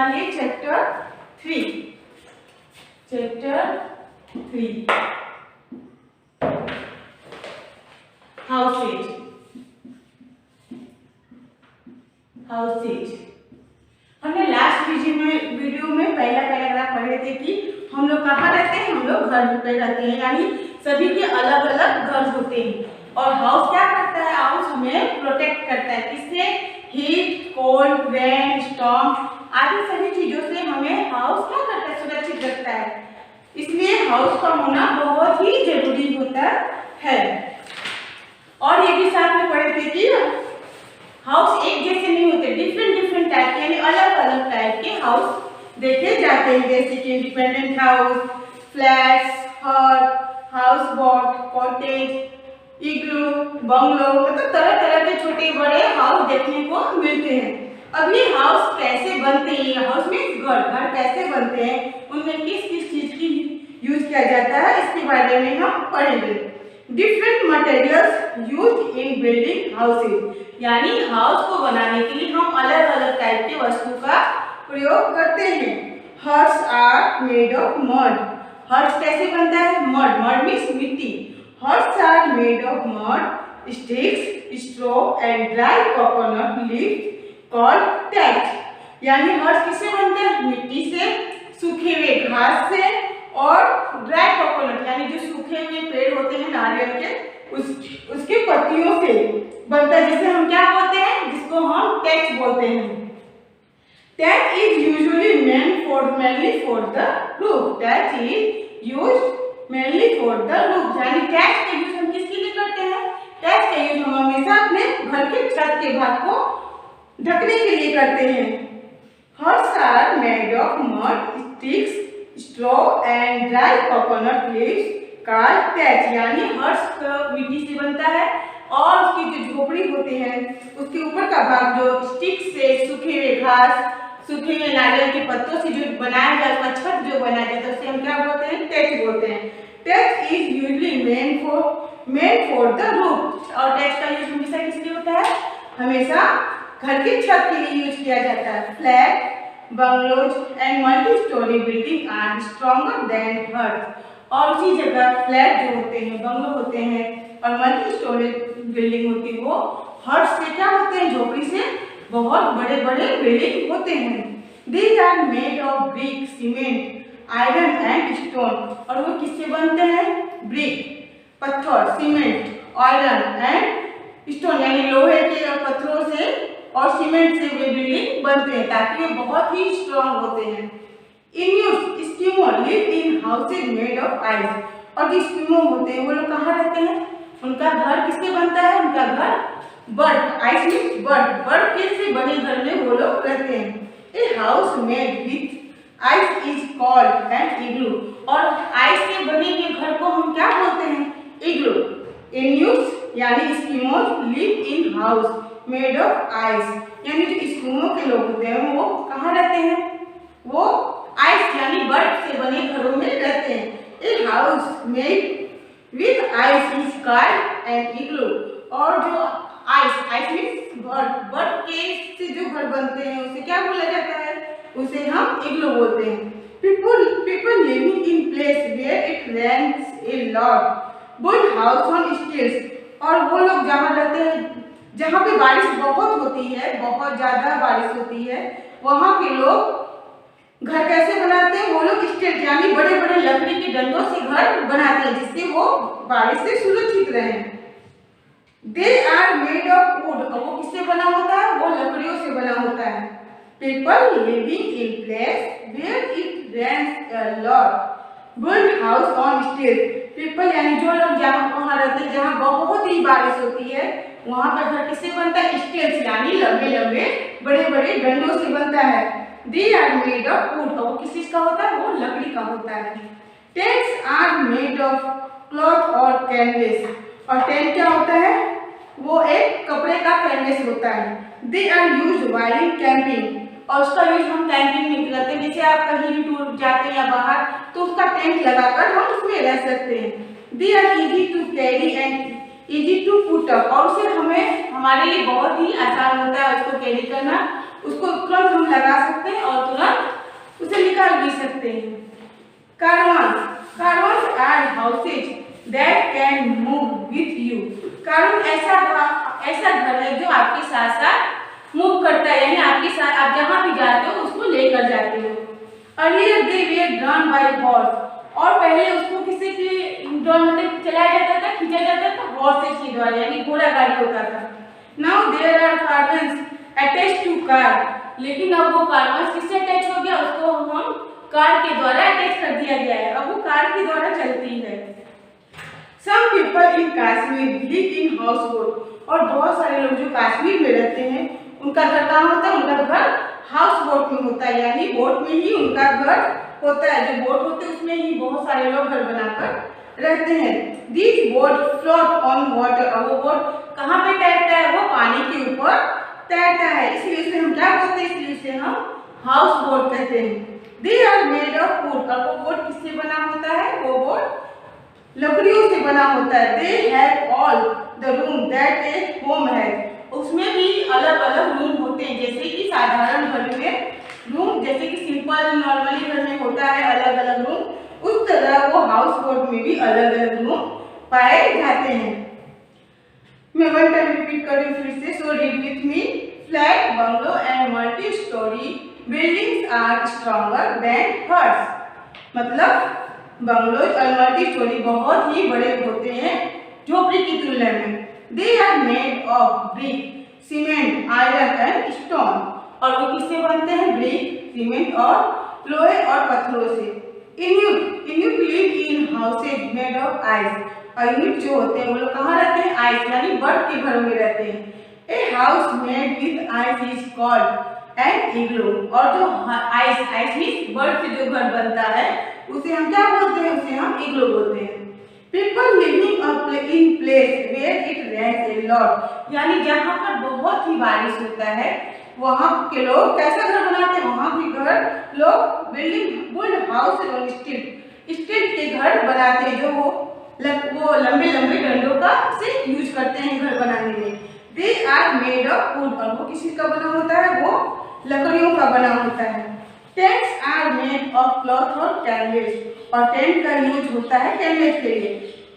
बना लिए chapter 3 houses. हमने लास्ट वीडियो में पहला पैराग्राफ पढ़े थे कि हम लोग कहाँ रहते हैं, हम लोग घर पे रहते हैं, यानी सभी के अलग अलग घर होते हैं। और हाउस क्या करता है, हाउस हमें प्रोटेक्ट करता है, किससे, हीट, कोल्ड, रेन, स्टॉर्म आदि सभी चीजों से हमें हाउस क्या करता है, सुरक्षित रखता है। इसलिए हाउस का होना बहुत ही जरूरी होता है। और ये भी साथ में पढ़े थे कि हाउस एक जैसे नहीं होते, डिफरेंट टाइप के, यानी अलग अलग टाइप के हाउस देखे जाते हैं, जैसे कि इंडिपेंडेंट हाउस, फ्लैट्स, हट, हाउस बोट, कॉटेज, इग्लू, बंगलो, मतलब तरह तरह के छोटे बड़े हाउस देखने को मिलते हैं। अब ये हाउस कैसे बनते हैं, हाउस में घर कैसे बनते हैं, उनमें किस किस चीज की यूज किया जाता है, इसके बारे में हम पढ़ेंगे। Different materials used in building houses, यानी हाउस को बनाने के लिए हम अलग अलग टाइप के वस्तु का प्रयोग करते हैं। Huts are made of mud, huts कैसे बनता है, मड मीन्स मिट्टी। Huts are made of mud, sticks, straw and dry coconut leaves called thatch, यानी हट्स किससे बनता है, मिट्टी से, सूखे हुए घास से और ड्राई कोकोनट यानी जो सूखे हुए पेड़ होते हैं नारियल के, उसके पत्तियों से बनता है, जिसे हम क्या बोलते हैं, जिसको हम टैच बोलते हैं। Thatch is usually mainly for the roof, thatch is used mainly for the roof, यानी टैच का यूज हम किसके लिए करते हैं, टैच का यूज हम हमेशा अपने घर के छत के भाग को ढकने के लिए करते हैं। Huts are made of mud, sticks, straw and dry coconut leaves called thatch, यानी हट्स मिट्टी से बनता है और उसकी जो झोपड़ी होती है उसके ऊपर का भाग जो स्टिक से, सूखे हुए घास, सूखे हुए नारियल के पत्तों से जो बनाया जाता है, उसका छत जो बनाया जाता है, उसे हम क्या बोलते हैं, टैच बोलते हैं। Thatch is usually main for the roof, और टैच का यूज हमेशा किस लिए होता है, हमेशा घर की छत के लिए यूज किया जाता है। Flat, bungalows and multi storey building are stronger than hut, और उसी जगह फ्लैट जो होते हैं, बंगलो होते हैं और मल्टी स्टोरी बिल्डिंग होती है, वो हट से क्या होते हैं, झोपड़ी से बहुत बड़े बड़े बिल्डिंग होते हैं। These are made of brick, cement, iron and stone, और वो किससे बनते हैं, ब्रिक पत्थर, सीमेंट, आयरन एंड स्टोन, यानी लोहे के पत्थरों से और सीमेंट से वे बिल्डिंग बनते हैं, ताकि वे बहुत ही स्ट्रॉन्ग होते हैं। Eskimo live in houses made of ice, और जो एस्किमो होते हैं वो लोग कहाँ रहते हैं, उनका घर किससे बनता है, उनका घर बर्ड, आइस मीन्स बर्ड के से बने घर में वो लोग रहते हैं। A house made with ice is called an igloo, और आइस से बने हुए घर को हम क्या बोलते हैं, इग्लू। इन्यूस यानी Eskimos live in house made of ice, यानी जो एस्किमो के लोग होते हैं वो कहाँ रहते हैं, वो आइस यानी बर्फ से बने घरों में रहते हैं। A house made with ice is called an igloo, और जो आइस मीन्स बर्फ के से जो घर बनते हैं उसे क्या बोला जाता है, उसे हम इग्लू बोलते हैं। People living in place where it rains a lot build house on stilts, और वो लोग जहाँ रहते हैं जहाँ पे बारिश बहुत होती है, बहुत ज्यादा बारिश होती है, वहाँ के लोग घर कैसे बनाते हैं, वो लोग स्टिल्स यानी बड़े बड़े लकड़ी के डंडों से घर बनाते हैं, जिससे वो बारिश से सुरक्षित रहें। They are made of wood, और वो किससे बना होता है, वो लकड़ियों से बना होता है। People living in place where it rains a lot build house on stilts, people यानी जो लोग जहाँ वहाँ रहते हैं जहाँ बहुत ही बारिश होती है, वहाँ का घर किससे बनता है, स्टिल्स यानी लंबे लंबे बड़े बड़े डंडों से बनता है। They are made of wood, और वो किस चीज का होता है, वो लकड़ी का होता है। Tents are made of cloth और कैनवस, और टेंट क्या होता है, वो एक कपड़े का कैनवस होता है। They are used while camping, और उसका यूज हम कैंपिंग में करते हैं, जैसे आप कहीं भी टूर जाते हैं या बाहर, तो उसका टेंट लगाकर हम उसमें रह सकते हैं। They are easy to carry and easy to put up, और उसे हमें हमारे लिए बहुत ही आसान होता है उसको कैरी करना, उसको तुरंत हम लगा सकते हैं और तुरंत रहते हैं। Caravans are houses that can move with you. Caravan ऐसा घर है जो आपके साथ साथ मूव करता है, यानी आपके साथ आप जहाँ भी जाते हो उसको लेकर जाते हो। Earlier they were drawn by horse, और पहले उसको किसी की ड्रॉन मतलब चलाया जाता था, खींचा जाता था हॉर्सेस के द्वारा, यानी घोड़ा गाड़ी होता था। Now there are caravans attached to car, लेकिन अब वो कारवांस किससे अटैच हो गया, उसको हम कार के द्वारा अटैच कर दिया गया है, अब वो कार के द्वारा चलती है। Some people in Kashmir live in houseboat, और बहुत सारे लोग जो कश्मीर में रहते हैं उनका घर कहाँ होता है, उनका घर हाउस बोट में होता है, यानी बोट में ही उनका घर होता है। जो बोट होते हैं उसमें ही बहुत सारे लोग घर बनाकर रहते हैं। These boats float on water, और वो बोट कहाँ पे तैरता है, वो पानी के ऊपर तैरता है, इसलिए उसे हम क्या बोलते हैं, इसलिए उसे हम हाउस बोट कहते हैं। They are made of wood, और वो बोट किससे बना होता है, वो बोट लकड़ियों से बना होता है। They have all the room that a home has, उसमें भी अलग अलग रूम होते हैं, जैसे कि साधारण घर में रूम, जैसे कि सिंपल नॉर्मली घर में होता है अलग अलग रूम, उस तरह वो हाउस बोट में भी अलग अलग रूम पाए जाते हैं। मैं वन टाइम रिपीट कर रही हूँ फिर से, so read with me. Flat bungalow and multi storey buildings are stronger than huts, मतलब बंगलो और मल्टी स्टोरी बहुत ही बड़े होते हैं झोपड़ी की तुलना में। They are made of brick, cement, iron and stone, और वो किससे बनते हैं, ब्रिक, सीमेंट और लोहे और पत्थरों से। Inuit live in houses made of ice, और इन्यूट जो होते हैं वो लोग कहाँ रहते हैं, आइस यानी बर्फ के घरों में रहते हैं। A house made with ice is called an igloo, और जो आइस मींस बर्फ से जो घर बनता है उसे हम क्या बोलते हैं, उसे हम इग्लू बोलते हैं। People living in place where it rains a lot, यानी जहाँ पर बहुत ही बारिश होता है वहाँ के लोग कैसा घर बनाते हैं, वहाँ के घर लोग बिल्ड हाउस और स्टील के घर बनाते हैं, जो वो लंबे लंबे डंडों का से यूज करते हैं घर बनाने में। They are made of wood, और वो किसी का बना होता है, वो लकड़ियों का बना होता है। Tents are made of cloth और कैनवेस, और टेंट का यूज होता है कैनवेस के लिए।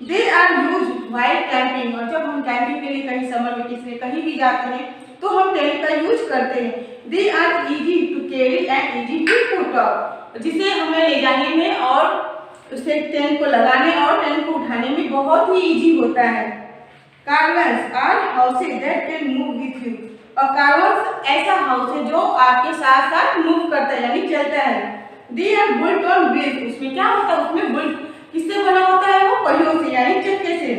They are use while camping, और जब हम कैंपिंग के लिए कहीं समर वेकेशन में कहीं भी जाते हैं तो हम टेंट का यूज करते हैं। They are easy to carry and easy to put up, जिसे हमें ले जाने में और उसे टेंट को लगाने और टेंट को उठाने में बहुत ही इजी होता है। Caravans are houses that can move with you, और caravans ऐसा हाउस है जो आपके साथ साथ मूव करता है यानी चलता है। They are built on wheels, उसमें क्या होता है, उसमें बुल्ट किससे बना होता है, वो पहियों से यानी चक्के से।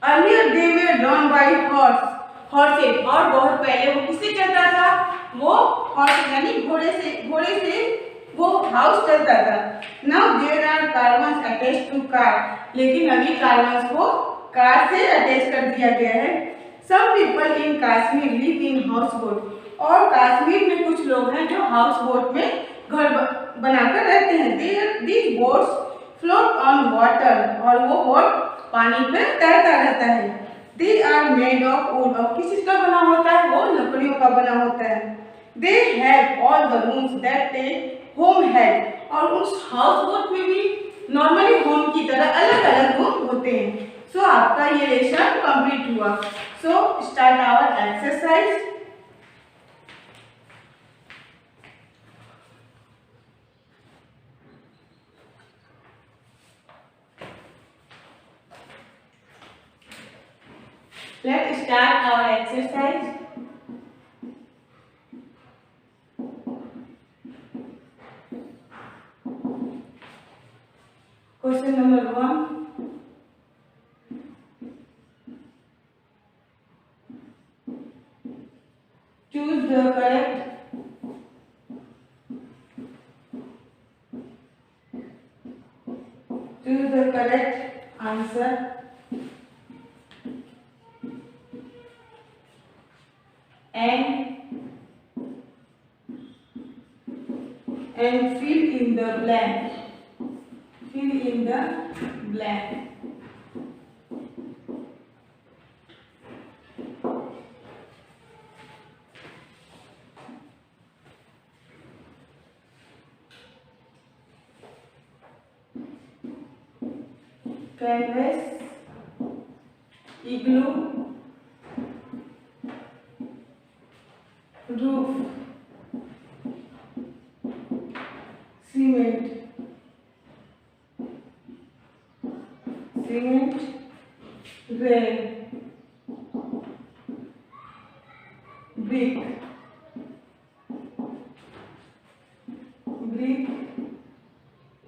Earlier they were drawn by horses, और बहुत पहले वो किससे चलता था, वो हॉर्स यानी घोड़े से वो हाउस चलता था। Now there are caravans attached to car, लेकिन अभी caravans को कार से अटैच कर दिया गया है। Some people in Kashmir live in houseboat, और कश्मीर में कुछ लोग हैं जो हाउस बोट में घर बनाकर रहते हैं। These boats float on water, और वो बोट पानी पे तैरता रहता है। They are made of wood, और किस चीज का बना होता है, वो लकड़ियों का बना होता है। They have all the rooms that a home has, और उस हाउस बोट में भी नॉर्मली होम की तरह अलग अलग रूम होते हैं। सो आपका ये लेसन कंप्लीट हुआ। So start our exercise. Let's start our exercise. Question number 1. Choose the correct answer. And fill in the blank. canvas, igloo, roof, cement, rain, brick,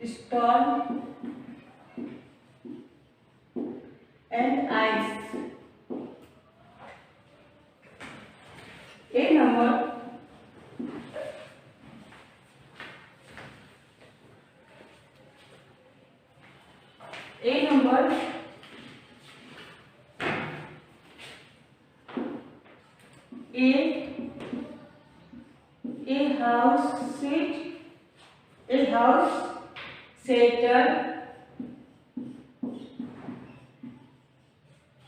stone and ice. A number. A house shelter.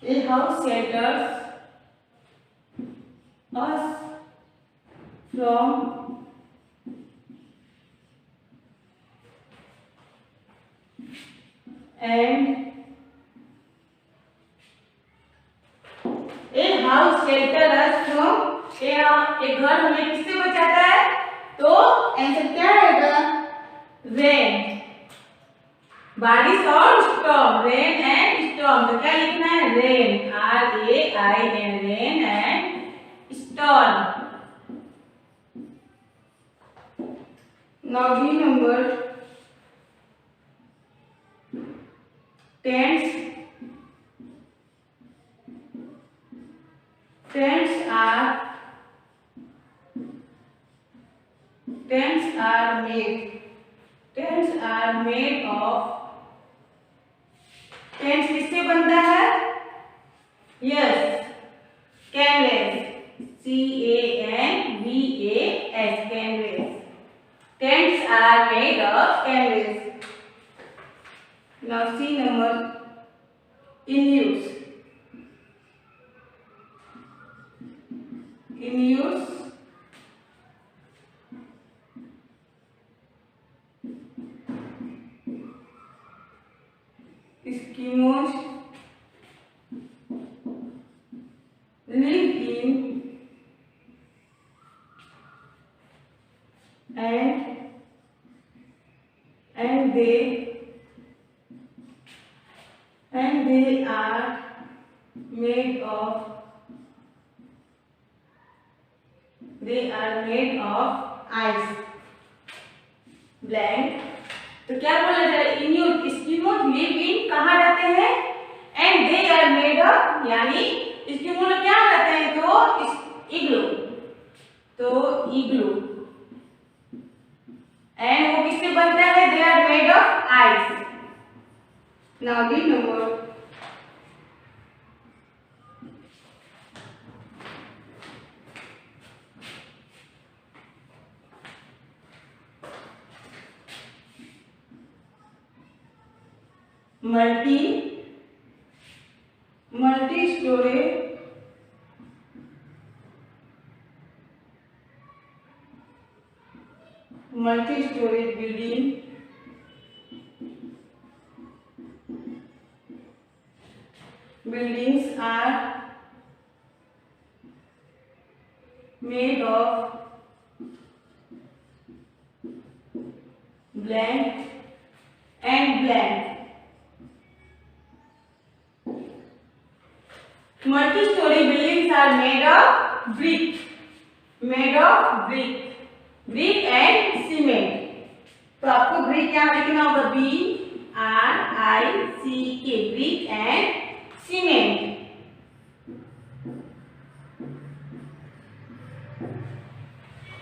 A house shelters us from and a house shelter us from एक घर हमें किससे बचाता है? तो answer क्या रहेगा? Rain, बारिश और स्टॉर्म, रेन एंड स्टॉर्म। तो क्या लिखना है? Rain, RAIN, rain and storm. Now B number. Tents are made of, tents किससे बनता है? Yes, canvas, CANVAS, canvas. Tents are made of canvas. Now C number, in use Eskimos live in and they are made of ice, blank। तो क्या बोला जाए? इन्यूट, Eskimo live in, कहाँ रहते हैं? And they are made of, यानी Eskimo लोग क्या रहते हैं? तो इग्लू एंड वो किससे बनता है? They are made of ice. Now D number. Multi storage building buildings are made of blank and blank। Multi-story buildings are made of brick and cement। तो आपको ब्रिक क्या लिखना होगा? BRICK, brick and cement.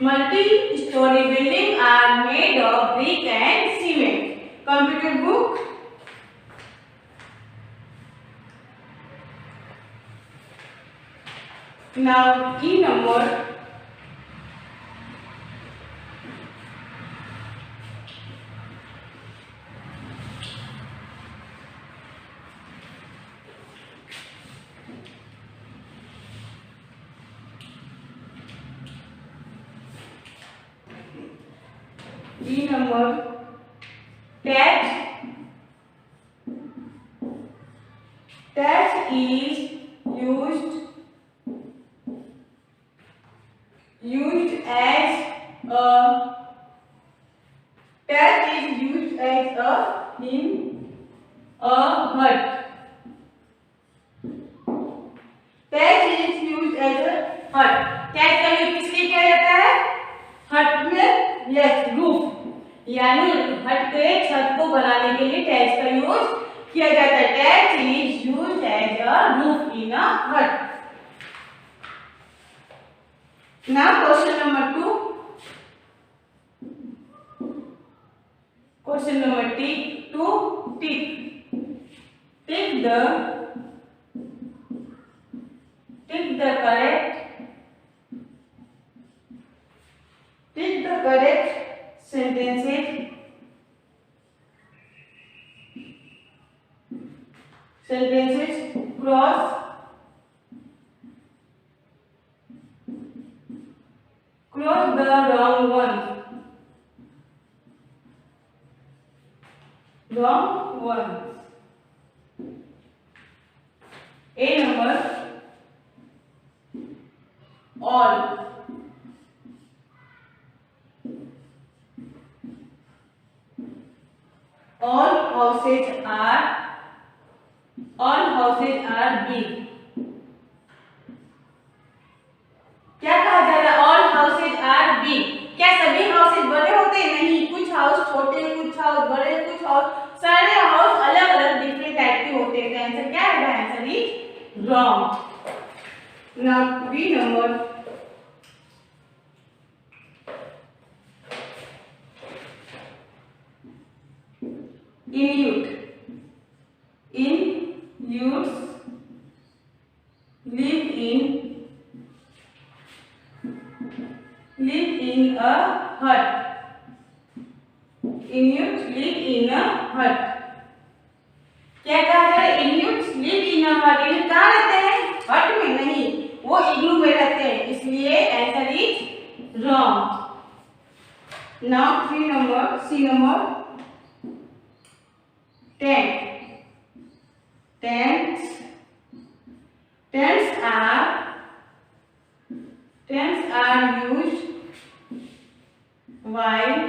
Multi-story buildings are made of brick and cement। Computer book। Now key number। D number, catch is used as a टेच is used as a in a hut. टेच is used as a hut. टेच का use किसके किया जाता है? हट में, yes, roof, यानी हट के छत को बनाने के लिए टेच का यूज किया जाता है. Thatch is used as a roof in a hut. Now question number 2. Question number 2. Tick the correct sentences cross the wrong ones. A number, all houses are big. क्या कहा जा रहा है? All houses are big. क्या सभी houses बड़े होते हैं? नहीं, कुछ हाउस छोटे, कुछ हाउस बड़े, कुछ हाउस, सारे हाउस अलग अलग डिफरेंट टाइप के होते हैं. तो आंसर क्या है? Answer is wrong. Now B number, Inuits live in a hut. Inuits live in a hut. क्या कहा जाए? Inuits live in a hut. इन्हें कहाँ रहते हैं? हट में नहीं, वो इग्लू में रहते हैं, इसलिए answer is wrong. Now C number, tent. Tents are used while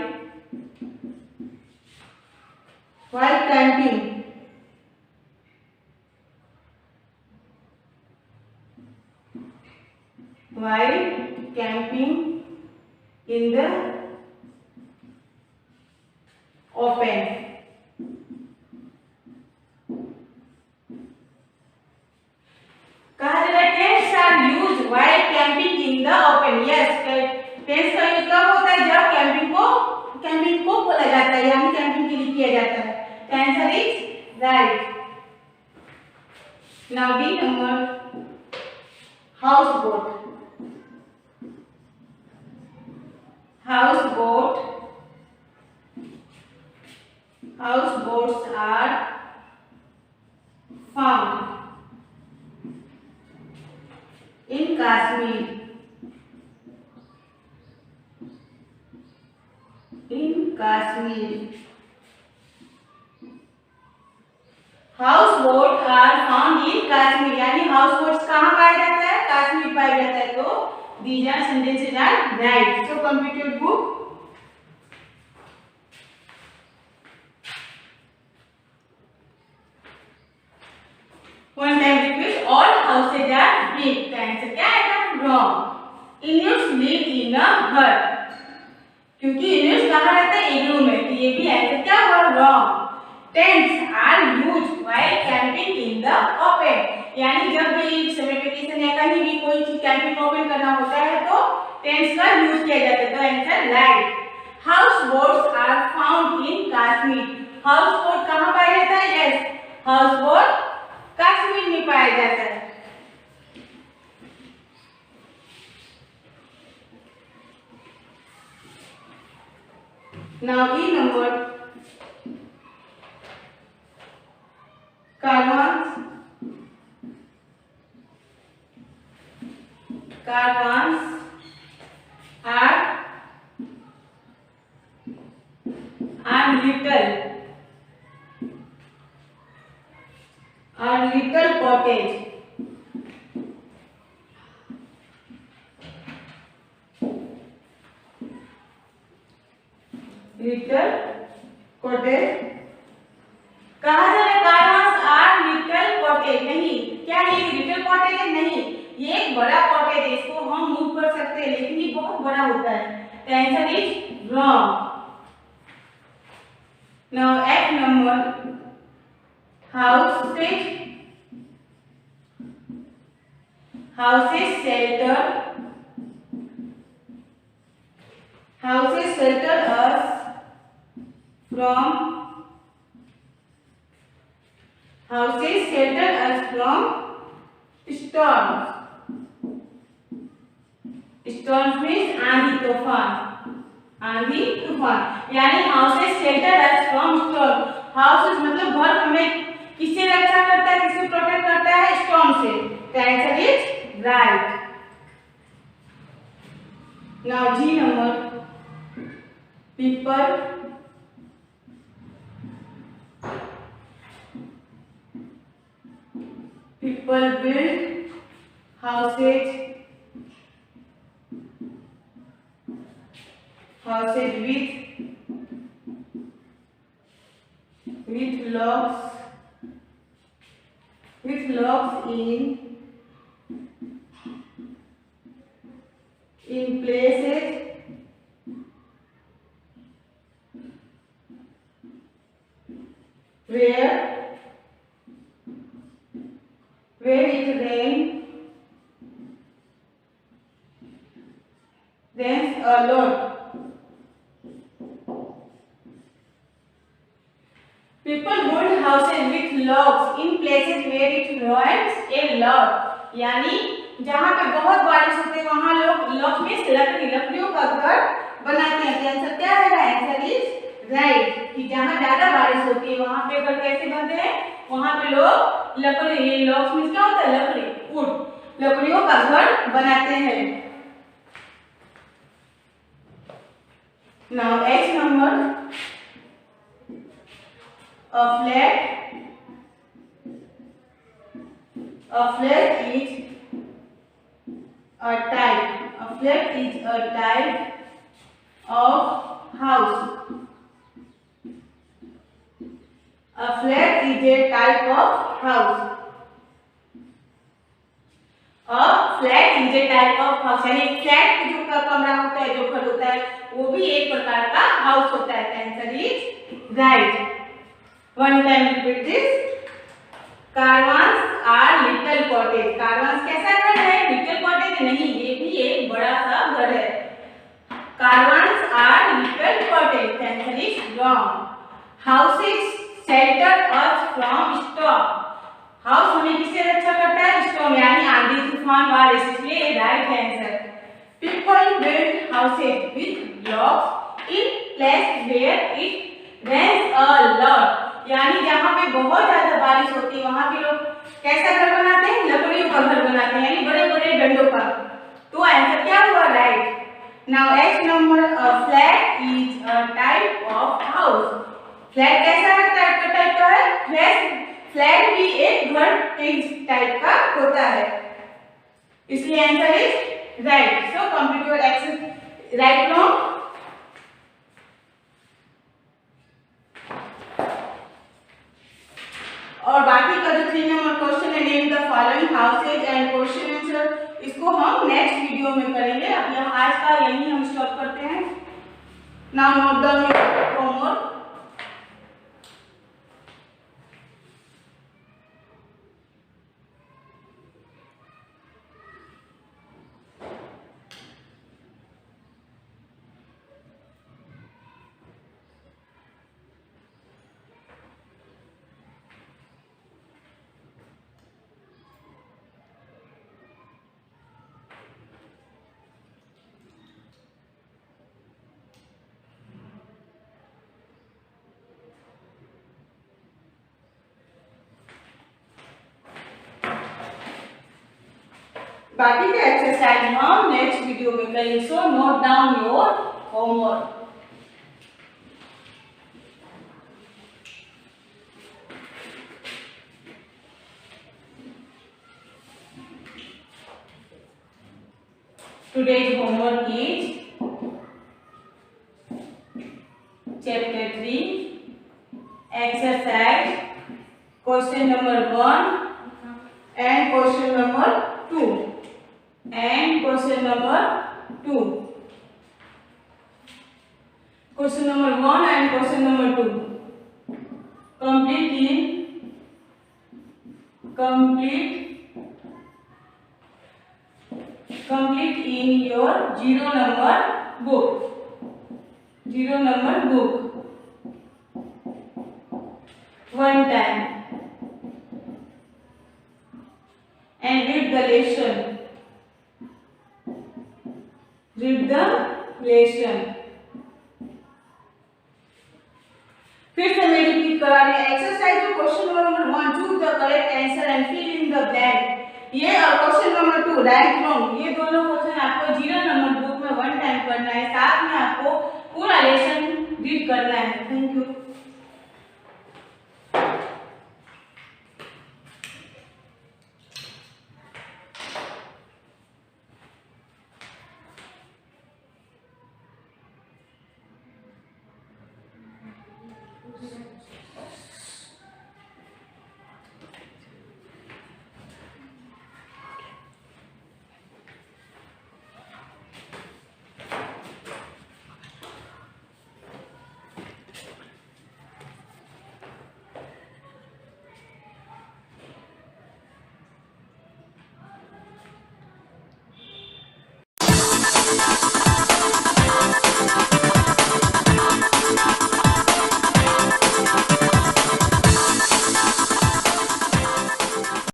camping. In the open. कहा जा रहा है tents are used while camping in the open. Yes, tents का यूज कब होता है? जब कैंपिंग को खोला जाता है, यानी कैंपिंग के लिए किया जाता है. Answer is right. Now B number, houseboat. Houseboats are found in Kashmir. Houseboats are found in Kashmir. यानी houseboats कहाँ पाया जाता है? कश्मीर पाया जाता है. तो these are sentences are right. So complete your book. One time repeat. All houses are big. The answer क्या आएगा? Wrong. Inuits live in a hut. क्योंकि Inuits कहाँ रहते हैं? इग्लू में. तो ये भी आंसर क्या हुआ? Wrong. Tents are used while camping in the open. यानी जब भी समर वेकेशन या कहीं भी कोई चीज कैंपिंग ओपन करना होता है तो टेंट्स का यूज किया जाता है. तो answer right. Houseboats are found in Kashmir. Houseboat कहाँ पाया जाता है? यस, हाउसबोट कश्मीर में पाया जाता है. Now E number, caravans or little cottage. Little cottage. कहा जा रहा है कारवांस आर लिटिल कॉटेज, नहीं क्या ये लिटिल कॉटेज है, नहीं ये एक बड़ा कॉटेज है, इसको हम मूव कर सकते हैं लेकिन ये बहुत बड़ा होता है, तो answer is wrong. Now at number houses shelter us from storms. Storms means आंधी तूफान, यानी houses shelter us from storm. Houses मतलब घर हमें किससे रक्षा करता है, किससे प्रोटेक्ट करता है, स्टॉर्म से. तो answer is right. Now G number people build houses with logs in places where it rains a lot. People build houses with logs in places where it rains a lot. यानी जहाँ पे बहुत बारिश होती है वहाँ लोग लॉग में लकड़ियों का घर बनाते हैं. आंसर क्या है? आंसर इज राइट कि जहाँ ज्यादा बारिश होती है वहाँ पे घर कैसे बनते हैं, वहाँ पे लोग लकड़ी, ये लॉग्स में क्या होता है, लकड़ी, वुड, लकड़ियों का घर बनाते हैं. Now H number a flat is a type of house. A flat is a type of house. यानी फ्लैट जो कमरा होता है, जो घर होता है, वो भी एक प्रकार का हाउस होता है. Answer is right. One time repeat this. Caravans are little cottage. Caravans कैसा घर है? Little cottage नहीं, ये भी एक बड़ा सा घर है. Caravans are little cottage. Answer is wrong. Houses shelter us from storm. House हमें किससे रक्षा करता है? Storm यानी आंधी तूफान बारिश, इसलिए right answer. People build houses with logs in place where it rains a lot. यानी जहाँ पे बहुत ज्यादा बारिश होती है वहाँ पे लोग कैसा घर बनाते हैं, लकड़ियों का घर बनाते हैं, यानी बड़े बड़े डंडों का. तो आंसर क्या हुआ? Right. Now H number flat is a type of house. Flat कैसा टाइप का है? फ्लैट भी एक घर के टाइप का होता है, इसलिए answer is right. So complete your exercise. Right from और बाकी का जो 3 नंबर क्वेश्चन है, name the following houses and question answer, इसको हम नेक्स्ट वीडियो में करेंगे. अब यहाँ आज का यही हम स्टॉप करते हैं. Now note down your homework. बाकी का एक्सरसाइज हम नेक्स्ट वीडियो में करेंगे. So note down your homework. Today's homework is chapter 3, exercise, question number 1 and question number 2. And question number 2. Question number 1 and question number 2. Complete in your zero number book. Zero number book. One time. And read the lesson. Read the lesson. फिर से मैं repeat करा रही हूँ exercise question number 1 choose the correct answer and fill in the blank. ये और question number 2 right wrong, ये दोनों क्वेश्चन आपको जीरो नंबर बुक में वन टाइम करना है, साथ में आपको पूरा लेसन रीड करना है। Thank you.